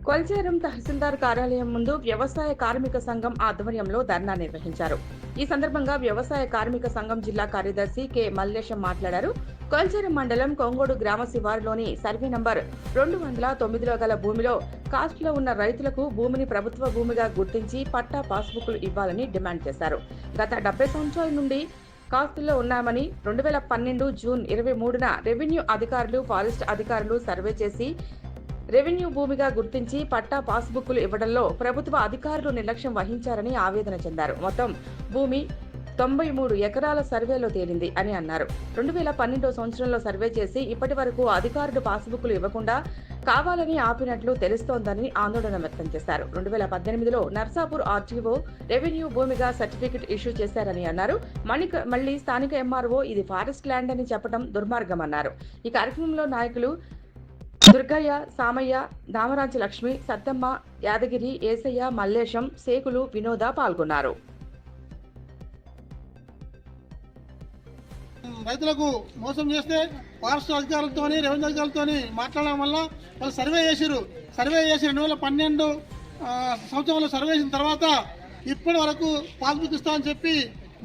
కొల్చేరం తహసీల్దార్ కార్యాలయం ముందు వ్యవసాయ కార్మిక సంఘం ఆధ్వర్యంలో ధర్నా నిర్వహించారు. ఈ సందర్భంగా వ్యవసాయ కార్మిక సంఘం జిల్లా కార్యదర్శి కె మల్లేశం మాట్లాడారు. కొల్చేరం మండలం కొంగోడు గ్రామ శివారులోని సర్వే నంబర్ 209లో గల భూమిలో కాస్ట్లో ఉన్న రైతులకు భూమిని ప్రభుత్వ భూమిగా గుర్తించి పట్టా పాస్బుక్లు ఇవ్వాలని డిమాండ్ చేశారు. గత 70 సంవత్సరాల నుండి కాస్తుల్లో ఉన్నామని 2012 జూన్ 23న రెవెన్యూ అధికారులు, ఫారెస్ట్ అధికారులు సర్వే చేసి రెవెన్యూ భూమిగా గుర్తించి పట్టా పాస్బుక్లు ఇవ్వడంలో ప్రభుత్వ అధికారులు నిర్లక్ష్యం వహించారని ఆవేదన చెందారు. మొత్తం భూమి 93 ఎకరాల సర్వేలో తేలింది అని అన్నారు. 2012 సంవత్సరంలో సర్వే చేసి ఇప్పటి వరకు అధికారులు పాస్బుక్లు ఇవ్వకుండా కావాలని ఆపినట్లు తెలుస్తోందని ఆందోళన వ్యక్తం చేశారు. 2018లో నర్సాపూర్ ఆర్టీఓ రెవెన్యూ భూమిగా సర్టిఫికెట్ ఇష్యూ చేశారని అన్నారు. మళ్లీ స్థానిక ఎంఆర్ఓ ఇది ఫారెస్ట్ ల్యాండ్ అని చెప్పడం దుర్మార్గమన్నారు. ఈ కార్యక్రమంలో నాయకులు దుర్గయ్య, సామయ్య, దామరాజు లక్ష్మి, సత్తమ్మ, యాదగిరి, ఏసయ్య, మల్లేశం, శేకులు, వినోద పాల్గొన్నారు. రైతులకు మోసం చేస్తే ఫారెస్ట్ అధికారులతో, రెవెన్యూ అధికారులతో మాట్లాడడం వల్ల వాళ్ళు సర్వే చేసి 2012 సంవత్సరంలో సర్వే చేసిన తర్వాత ఇప్పటి వరకు పాస్బుక్ ఇస్తామని చెప్పి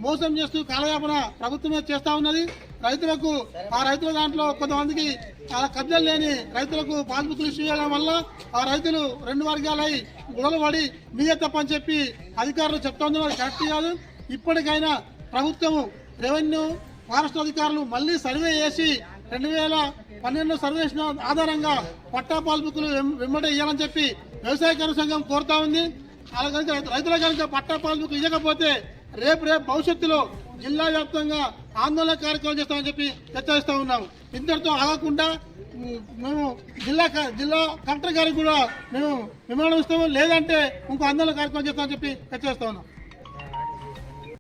మోసం చేస్తూ కాలయాపన ప్రభుత్వమే చేస్తూ ఉన్నది. రైతులకు ఆ రైతుల దాంట్లో కొంతమందికి చాలా కబ్జాలు లేని రైతులకు పాస్బుక్లు ఇష్యూ చేయడం వల్ల ఆ రైతులు 2 వర్గాలై గొడవలు పడి మీదే తప్పని చెప్పి అధికారులు చెప్తా ఉన్నారు. కరెక్ట్ కాదు. ఇప్పటికైనా ప్రభుత్వము, రెవెన్యూ, ఫారెస్ట్ అధికారులు మళ్లీ సర్వే చేసి 2012 సర్వే చేసిన ఆధారంగా పట్టా పాస్బుక్లు వెంబడే ఇవ్వాలని చెప్పి వ్యవసాయ కార్మిక సంఘం కోరుతా ఉంది. అలా కనుక రైతుల కనుక పట్టా పాస్బుక్ ఇవ్వకపోతే రేపు భవిష్యత్తులో జిల్లా వ్యాప్తంగా ఆందోళన కార్యక్రమం చేస్తామని చెప్పి హెచ్చరిస్తా ఉన్నాము. ఇంతటితో ఆగకుండా మేము జిల్లా కలెక్టర్ గారికి కూడా మేము విమానం ఇస్తాము, లేదంటే ఇంకో ఆందోళన కార్యక్రమం చేస్తామని చెప్పి హెచ్చరిస్తా ఉన్నాం.